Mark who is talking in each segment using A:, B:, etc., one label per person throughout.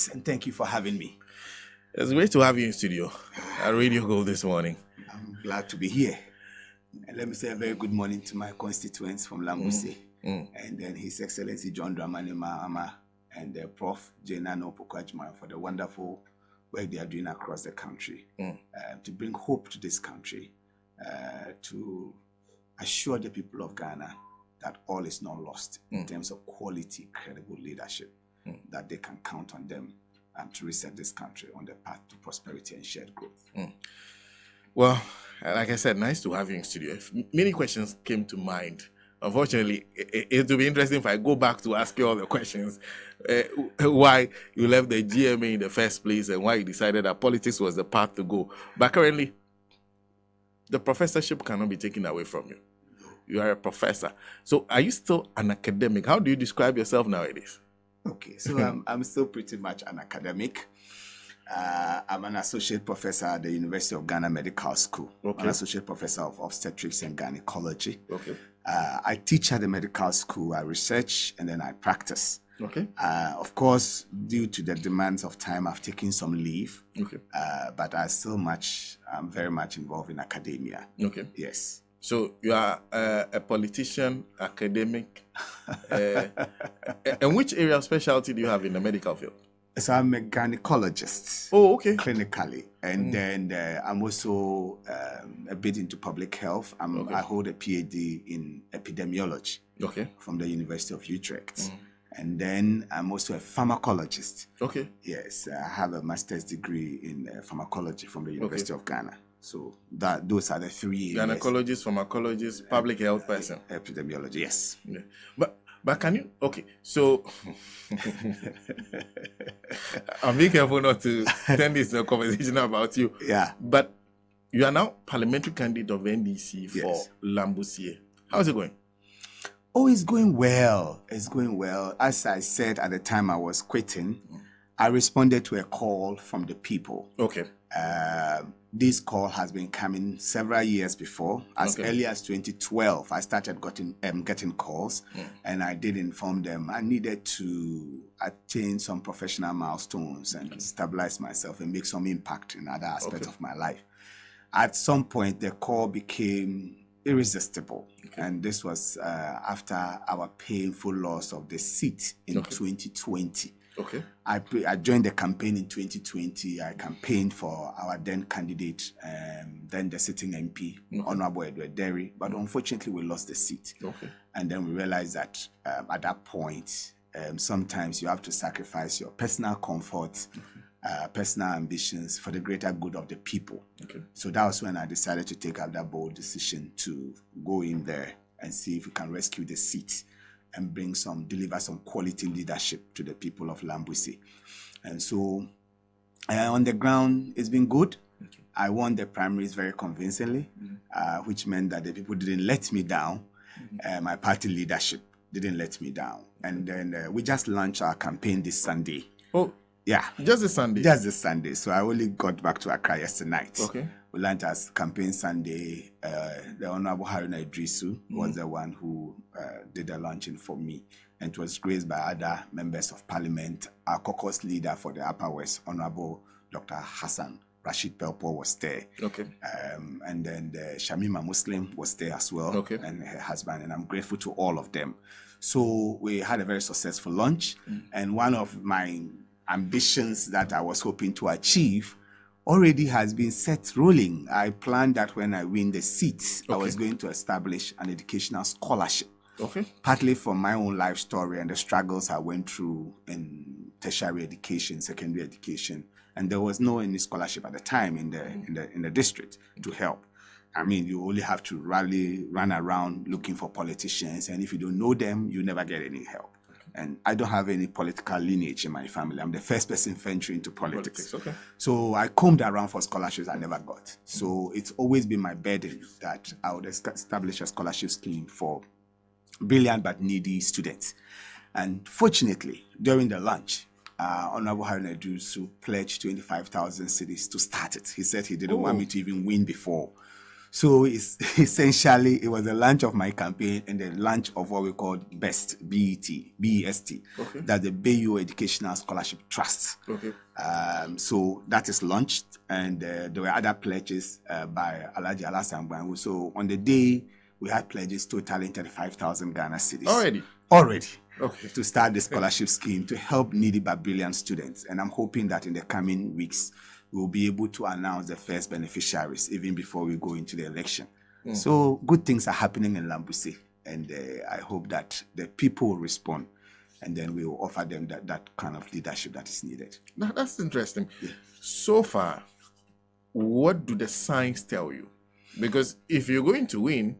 A: Yes, and thank you for having me.
B: It's great to have you in studio at Radio Gold this morning.
A: I'm glad to be here. And let me say a very good morning to my constituents from Lambuse, and then His Excellency John Dramani Mahama and Prof. Jenano Pokwajman for the wonderful work they are doing across the country to bring hope to this country, to assure the people of Ghana that all is not lost in terms of quality, credible leadership, that they can count on them to reset this country on the path to prosperity and shared growth.
B: Well, like I said, nice to have you in studio. Many questions came to mind. Unfortunately, it will be interesting if I go back to ask you all the questions. Why you left the GMA in the first place and why you decided that politics was the path to go. But currently, the professorship cannot be taken away from you. You are a professor. So are you still an academic? How do you describe yourself nowadays?
A: Okay, so I'm still pretty much an academic. I'm an associate professor at the University of Ghana Medical School.
B: Okay.
A: An associate professor of obstetrics and gynecology.
B: Okay.
A: I teach at the medical school, I research, and then I practice.
B: Okay.
A: Of course, due to the demands of time, I've taken some leave.
B: Okay.
A: But I'm very much involved in academia.
B: Okay.
A: Yes.
B: So you are a politician, academic. And which area of specialty do you have in the medical field?
A: So I'm a gynecologist.
B: Oh, okay.
A: Clinically. And then I'm also a bit into public health. I hold a PhD in epidemiology from the University of Utrecht. And then I'm also a pharmacologist.
B: Okay.
A: Yes, I have a master's degree in pharmacology from the University of Ghana. So those are the three areas.
B: Gynecologist, pharmacologist, public health person.
A: Epidemiology, yes.
B: Yeah. But can you, so I'm being careful not to turn this into a conversation about you.
A: Yeah.
B: But you are now parliamentary candidate of NDC for Lambuse. How's it going?
A: Oh, it's going well. It's going well. As I said at the time I was quitting, I responded to a call from the people.
B: Okay.
A: This call has been coming several years before. As early as 2012, I started getting calls, and I did inform them I needed to attain some professional milestones and stabilize myself and make some impact in other aspects of my life. At some point, the call became irresistible, and this was after our painful loss of the seat in 2020.
B: Okay.
A: I joined the campaign in 2020. I campaigned for our then candidate, then the sitting MP, Honorable Edward Derry, but unfortunately we lost the seat. Okay. And then we realized that at that point, sometimes you have to sacrifice your personal comfort, personal ambitions for the greater good of the people. Okay. So that was when I decided to take up that bold decision to go in there and see if we can rescue the seat and deliver some quality leadership to the people of Lambuse. And so on the ground, it's been good. Okay. I won the primaries very convincingly, which meant that the people didn't let me down. My party leadership didn't let me down. And then we just launched our campaign this Sunday.
B: Oh,
A: yeah.
B: Just this Sunday?
A: Just this Sunday. So I only got back to Accra yesterday night.
B: Okay.
A: We launched our campaign Sunday. The Honorable Haruna Idrisu was the one who did the launching for me. And it was graced by other members of parliament. Our caucus leader for the Upper West, Honorable Dr. Hassan Rashid Pelpo was there. Okay. And then the Shamima Muslim was there as well, and her husband. And I'm grateful to all of them. So we had a very successful launch. And one of my ambitions that I was hoping to achieve already has been set rolling. I planned that when I win the seats, I was going to establish an educational scholarship. Okay. Partly from my own life story and the struggles I went through in tertiary education, secondary education, and there was no any scholarship at the time in the district to help. I mean, you only have to run around looking for politicians, and if you don't know them, you never get any help. And I don't have any political lineage in my family. I'm the first person venturing into politics. Okay. So I combed around for scholarships I never got. So it's always been my burden that I would establish a scholarship scheme for brilliant but needy students. And fortunately, during the launch, Honorable Haruna Idrisu pledged 25,000 cedis to start it. He said he didn't want me to even win before. So it's essentially, it was the launch of my campaign and the launch of what we call BEST, B-E-S-T.
B: Okay.
A: That's the Beyuo Educational Scholarship Trust.
B: Okay.
A: So that is launched, and there were other pledges by Alhaji Alassane. So on the day, we had pledges totaling 35,000 Ghana cedis. Already. Okay. To start the scholarship scheme to help needy but brilliant students. And I'm hoping that in the coming weeks, we'll be able to announce the first beneficiaries even before we go into the election. So good things are happening in Lambuse, and I hope that the people will respond, and then we will offer them that kind of leadership that is needed.
B: Now, that's interesting. Yeah. So far, what do the signs tell you? Because if you're going to win,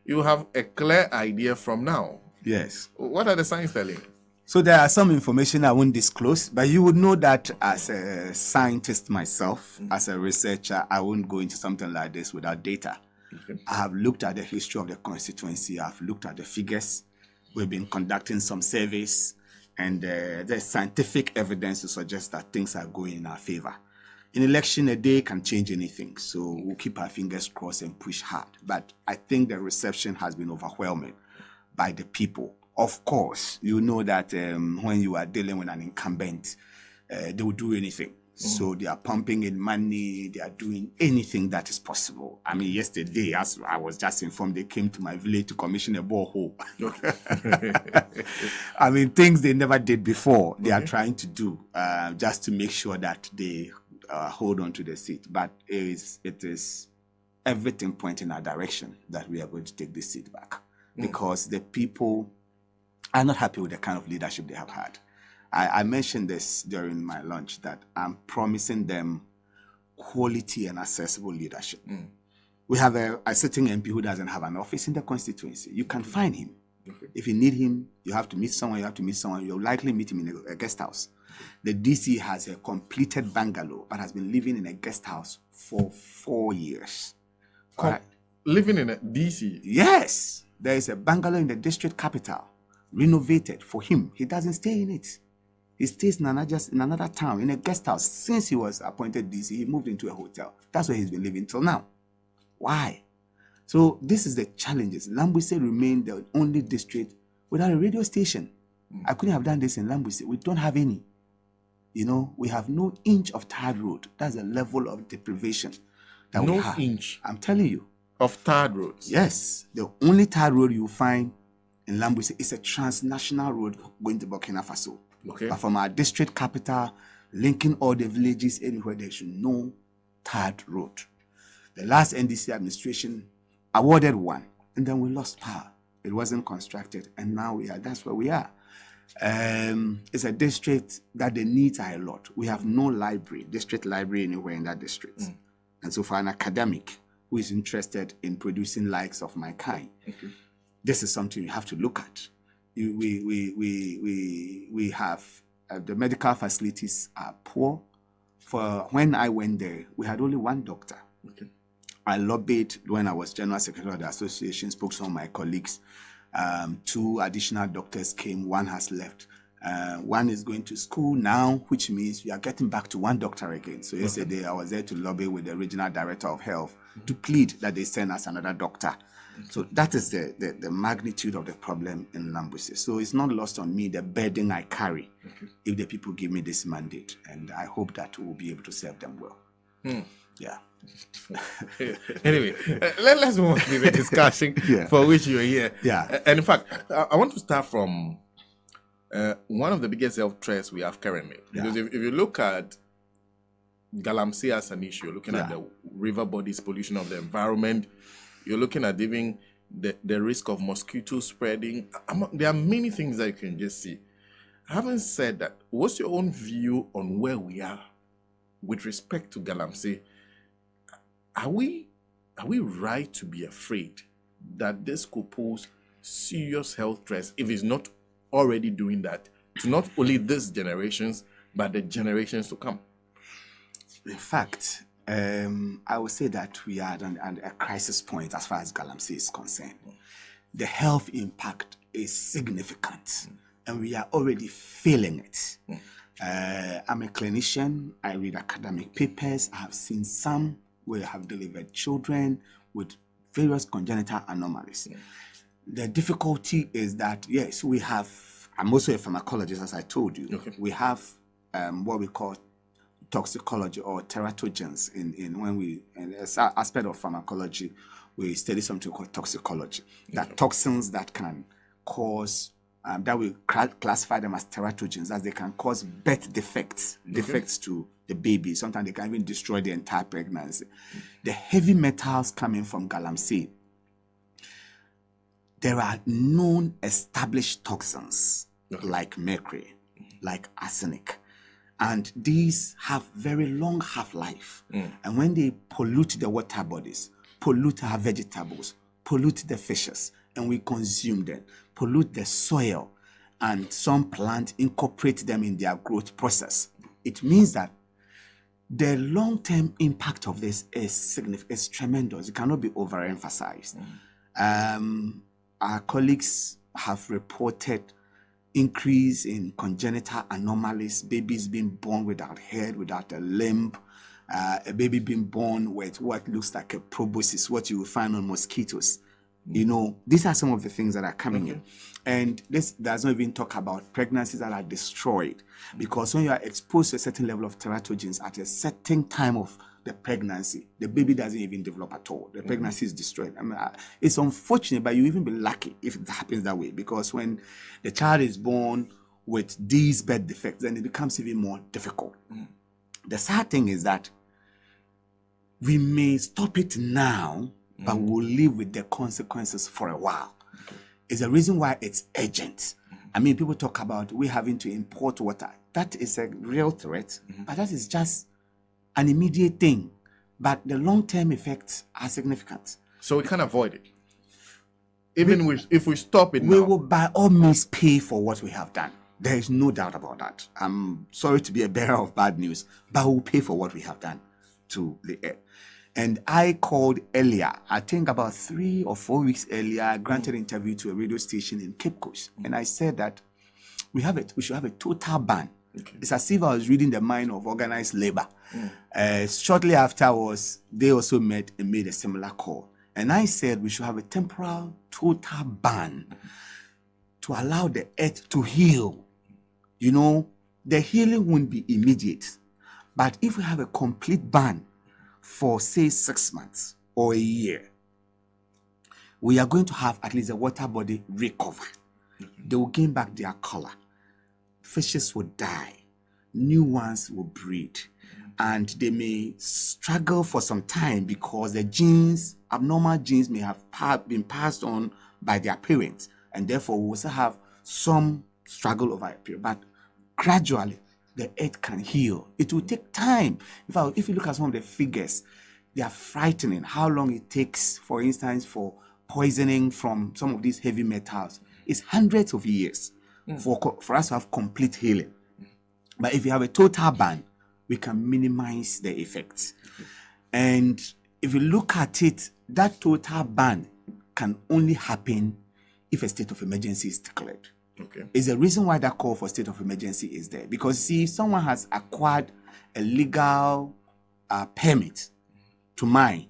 B: you have a clear idea from now.
A: Yes.
B: What are the signs telling?
A: So there are some information I won't disclose, but you would know that as a scientist myself, as a researcher, I won't go into something like this without data. Okay. I have looked at the history of the constituency. I've looked at the figures. We've been conducting some surveys, and there's scientific evidence to suggest that things are going in our favor. In election, a day can change anything, so we'll keep our fingers crossed and push hard. But I think the reception has been overwhelming by the people. Of course, you know that when you are dealing with an incumbent, they will do anything. So they are pumping in money, they are doing anything that is possible. I mean, yesterday, as I was just informed, they came to my village to commission a borehole. I mean, things they never did before, they are trying to do just to make sure that they hold on to the seat. But it is everything pointing in our direction that we are going to take this seat back. Because the people are not happy with the kind of leadership they have had. I mentioned this during my lunch that I'm promising them quality and accessible leadership. We have a sitting MP who doesn't have an office in the constituency. You can find him. If you need him, you have to meet someone, you'll likely meet him in a guest house. The DC has a completed bungalow, but has been living in a guest house for 4 years.
B: Living in a DC?
A: Yes. There is a bungalow in the district capital, renovated for him. He doesn't stay in it. He stays in another town, in a guest house. Since he was appointed DC, he moved into a hotel. That's where he's been living till now. Why? So this is the challenges. Lambuse remained the only district without a radio station. I couldn't have done this in Lambuse. We don't have any. You know, we have no inch of tarred road. That's the level of deprivation that we have. No
B: inch?
A: I'm telling you.
B: Of tarred roads?
A: Yes. The only tarred road you find in Lambuse is a transnational road going to Burkina Faso. Okay. But from our district capital, linking all the villages anywhere, there should no tarred road. The last NDC administration awarded one, and then we lost power. It wasn't constructed, and now that's where we are. It's a district that the needs are a lot. We have no district library anywhere in that district. And so for an academic who is interested in producing likes of my kind, this is something you have to look at. We have the medical facilities are poor. For when I went there, we had only one doctor. I lobbied when I was general secretary of the association, spoke to some of my colleagues. 2 additional doctors came, one has left. One is going to school now, which means we are getting back to one doctor again. So yesterday I was there to lobby with the regional director of health to plead that they send us another doctor. So that is the magnitude of the problem in Lambuse. So it's not lost on me, the burden I carry, if the people give me this mandate. And I hope that we'll be able to serve them well. Yeah.
B: Anyway, let's move on to the discussion for which you're here.
A: Yeah.
B: And in fact, I want to start from one of the biggest health threats we have currently. Because if you look at Galamsey as an issue, you're looking at the river bodies, pollution of the environment, you're looking at even the risk of mosquito spreading. There are many things that you can just see. Having said that, what's your own view on where we are with respect to Galamsey? Are we right to be afraid that this could pose serious health threats if it's not already doing that to not only this generations, but the generations to come?
A: In fact, I would say that we are at a crisis point as far as Galamsey is concerned. The health impact is significant, and we are already feeling it. I'm a clinician. I read academic papers. I have seen some we have delivered children with various congenital anomalies. The difficulty is that, yes, we have, I'm also a pharmacologist, as I told you.
B: Okay.
A: We have what we call toxicology or teratogens in when we, in as an aspect of pharmacology, we study something called toxicology. That toxins that can cause, that we classify them as teratogens, as they can cause birth defects to the baby. Sometimes they can even destroy the entire pregnancy. The heavy metals coming from Galamsey, there are known established toxins like mercury, like arsenic, and these have very long half-life. And when they pollute the water bodies, pollute our vegetables, pollute the fishes, and we consume them, pollute the soil, and some plants incorporate them in their growth process, it means that the long-term impact of this is significant, is tremendous. It cannot be overemphasized. Our colleagues have reported increase in congenital anomalies, babies being born without head, without a limb, a baby being born with what looks like a proboscis, what you will find on mosquitoes. You know, these are some of the things that are coming in. And this does not even talk about pregnancies that are destroyed, because when you are exposed to a certain level of teratogens at a certain time of the pregnancy, the baby doesn't even develop at all. The pregnancy is destroyed. I mean, it's unfortunate, but you even be lucky if it happens that way, because when the child is born with these birth defects, then it becomes even more difficult. The sad thing is that we may stop it now, but we'll live with the consequences for a while. It's the reason why it's urgent. I mean, people talk about we having to import water. That is a real threat, but that is just an immediate thing. But the long-term effects are significant.
B: So we can't avoid it. Even if we stop it now.
A: We will by all means pay for what we have done. There is no doubt about that. I'm sorry to be a bearer of bad news, but we'll pay for what we have done to the earth. And I called earlier, I think about 3 or 4 weeks earlier, I granted an interview to a radio station in Cape Coast. And I said that we should have a total ban. It's as if I was reading the mind of organized labor. Shortly afterwards, they also met and made a similar call. And I said we should have a temporal total ban to allow the earth to heal. You know, the healing won't be immediate. But if we have a complete ban for, say, 6 months or a year, we are going to have at least the water body recover. They will gain back their color. Fishes will die. New ones will breed. And they may struggle for some time because the genes, abnormal genes, may have been passed on by their parents. And therefore, we also have some struggle over a period. But gradually, the earth can heal. It will take time. In fact, if you look at some of the figures, they are frightening. How long it takes, for instance, for poisoning from some of these heavy metals. It's hundreds of years for us to have complete healing. But if you have a total ban, we can minimize the effects. And if you look at it, that total ban can only happen if a state of emergency is declared. Is the reason why that call for state of emergency is there. Because see, if someone has acquired a legal permit to mine,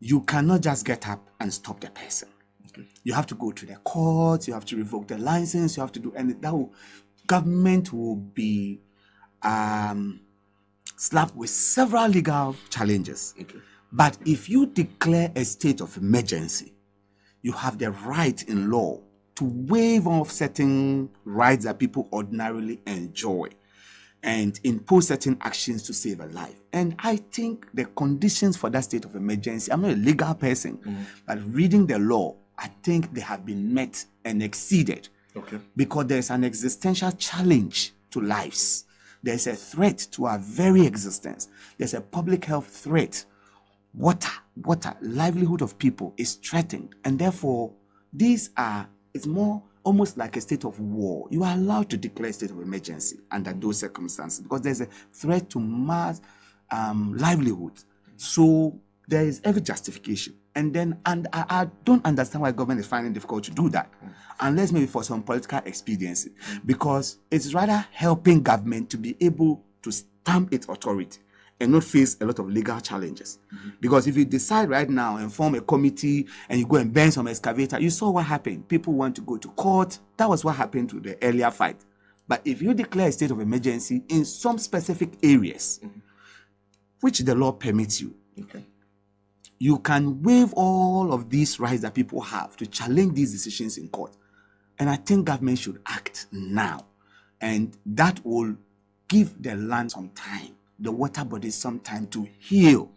A: you cannot just get up and stop the person. You have to go to the courts, you have to revoke the license, you have to do, and government will be slapped with several legal challenges. But if you declare a state of emergency, you have the right in law to waive off certain rights that people ordinarily enjoy and impose certain actions to save a life. And I think the conditions for that state of emergency, I'm not a legal person, but reading the law, I think they have been met and exceeded. Because there's an existential challenge to lives. There's a threat to our very existence. There's a public health threat. Water, livelihood of people is threatened. And therefore, it's more almost like a state of war. You are allowed to declare a state of emergency under those circumstances because there's a threat to mass livelihood. So there is every justification. And I don't understand why government is finding it difficult to do that, unless maybe for some political expediency, because it's rather helping government to be able to stamp its authority and not face a lot of legal challenges. Because if you decide right now and form a committee and you go and burn some excavator, you saw what happened. People want to go to court. That was what happened to the earlier fight. But if you declare a state of emergency in some specific areas, which the law permits you, you can waive all of these rights that people have to challenge these decisions in court. And I think government should act now. And that will give the land some time, the water bodies some time to heal.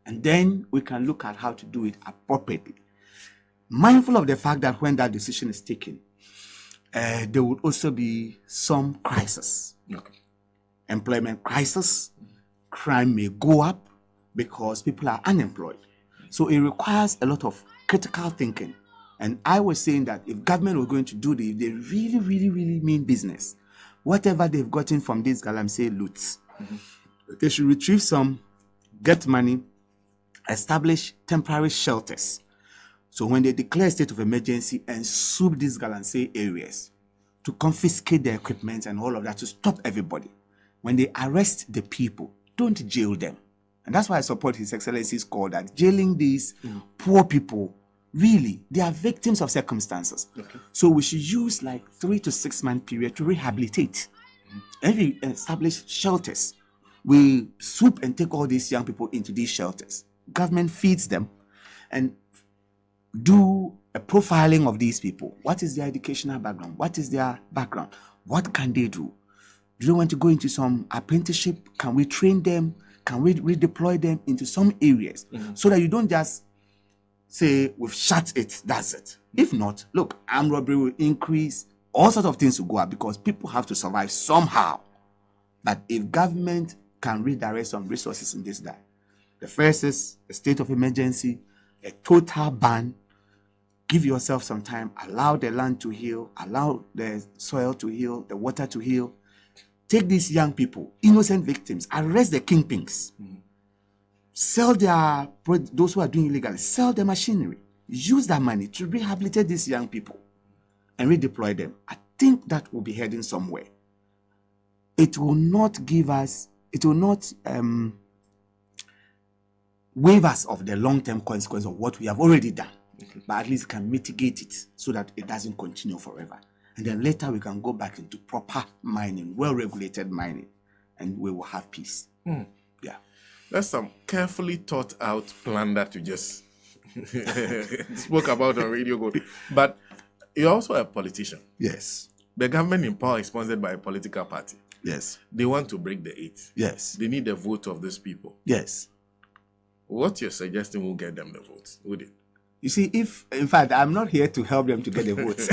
A: And then we can look at how to do it appropriately. Mindful of the fact that when that decision is taken, there would also be some crisis. Employment crisis, crime may go up because people are unemployed. So it requires a lot of critical thinking. And I was saying that if government were going to do this, they really, really, really mean business. Whatever they've gotten from these Galamsey loots, they should retrieve some, get money, establish temporary shelters. So when they declare a state of emergency and sweep these Galamsey areas to confiscate their equipment and all of that, to stop everybody, when they arrest the people, don't jail them. And that's why I support His Excellency's call that jailing these poor people, really, they are victims of circumstances. So we should use like 3 to 6 month period to rehabilitate. And if we establish shelters, we swoop and take all these young people into these shelters. Government feeds them and do a profiling of these people. What is their educational background? What is their background? What can they do? Do they want to go into some apprenticeship? Can we train them? Can we redeploy them into some areas so that you don't just say we've shut it, that's it. If not, look, armed robbery will increase, all sorts of things will go up because people have to survive somehow. But if government can redirect some resources in this, that the first is a state of emergency, a total ban. Give yourself some time, allow the land to heal, allow the soil to heal, the water to heal. Take these young people, innocent victims, arrest the kingpins, sell those who are doing illegally, sell the machinery, use that money to rehabilitate these young people and redeploy them. I think that will be heading somewhere. It will not waive us of the long-term consequence of what we have already done, but at least can mitigate it so that it doesn't continue forever. And then later we can go back into proper mining, well-regulated mining, and we will have peace. Yeah.
B: That's some carefully thought out plan that you just spoke about on Radio Gold. But you're also a politician.
A: Yes.
B: The government in power is sponsored by a political party.
A: Yes.
B: They want to break the 8.
A: Yes.
B: They need the vote of these people.
A: Yes.
B: What you're suggesting will get them the votes, would it?
A: You see, in fact, I'm not here to help them to get the votes.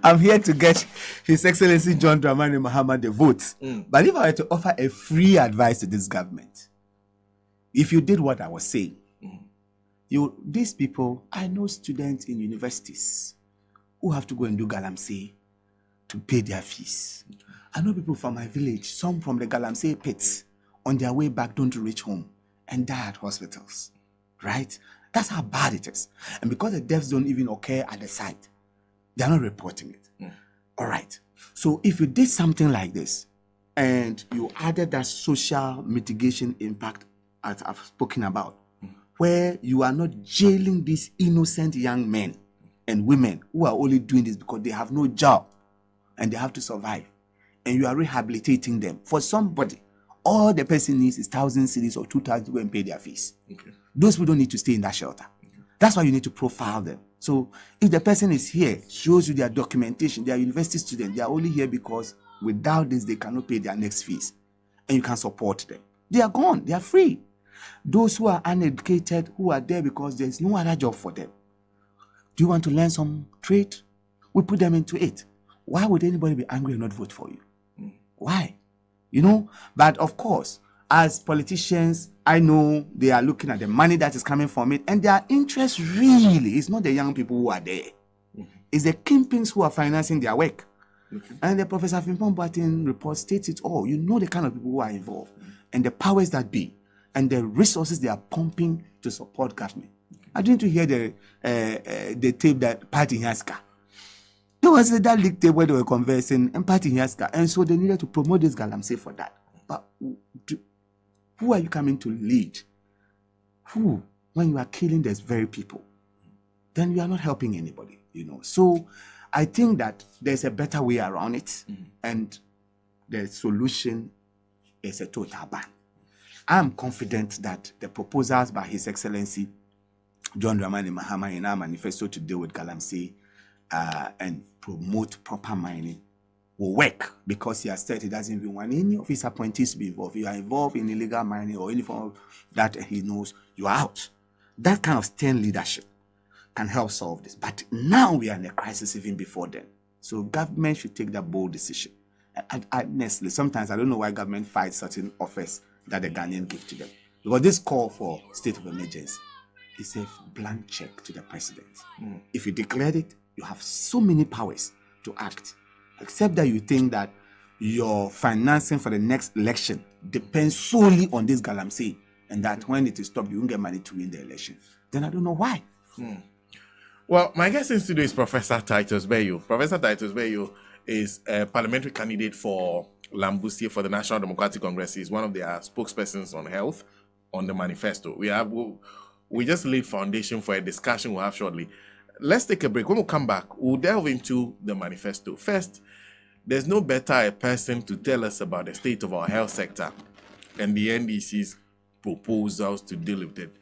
A: I'm here to get His Excellency John Dramani Mahama the votes. But if I were to offer a free advice to this government, if you did what I was saying, these people, I know students in universities who have to go and do Galamsey to pay their fees. I know people from my village, some from the Galamsey pits, on their way back don't reach home and die at hospitals, right? That's how bad it is. And because the deaths don't even occur at the site, they're not reporting it. All right. So if you did something like this and you added that social mitigation impact as I've spoken about, where you are not jailing these innocent young men and women who are only doing this because they have no job and they have to survive, and you are rehabilitating them for somebody, all the person needs is 1,000 cedis or 2,000 to go and pay their fees. Those people don't need to stay in that shelter. That's why you need to profile them. So if the person is here, shows you their documentation, they are university students, they are only here because without this, they cannot pay their next fees. And you can support them. They are gone. They are free. Those who are uneducated, who are there because there's no other job for them. Do you want to learn some trade? We put them into it. Why would anybody be angry and not vote for you? Why? You know? But of course, as politicians, I know they are looking at the money that is coming from it, and their interest really is not the young people who are there. It's the kingpins who are financing their work. And the Professor Fimpong Boateng report states it all. You know the kind of people who are involved, and the powers that be, and the resources they are pumping to support government. I didn't hear the tape that Party Hiaska. There was that leak tape where they were conversing, and Party Hiaska, and so they needed to promote this Galamsey for that. But Who are you coming to lead? Who? When you are killing these very people, then you are not helping anybody, So I think that there's a better way around it, and the solution is a total ban. I am confident that the proposals by His Excellency John Dramani Mahama in our manifesto to deal with Galamsey and promote proper mining will work, because he has said he doesn't even want any of his appointees to be involved. If you are involved in illegal mining or any form of that he knows, you are out. That kind of stern leadership can help solve this. But now we are in a crisis even before then. So government should take that bold decision. And honestly, sometimes I don't know why government fights certain offers that the Ghanaian give to them. Because this call for state of emergency is a blank check to the president. If you declared it, you have so many powers to act. Except that you think that your financing for the next election depends solely on this Galamsey, and that when it is stopped, you won't get money to win the election. Then I don't know why.
B: Well, my guest in studio is Professor TITUS Beyuo. Professor TITUS Beyuo is a parliamentary candidate for Lambusie for the National Democratic Congress. He's one of their spokespersons on health on the manifesto. We just laid foundation for a discussion we'll have shortly. Let's take a break. When we come back, we'll delve into the manifesto. First, there's no better person to tell us about the state of our health sector and the NDC's proposals to deal with it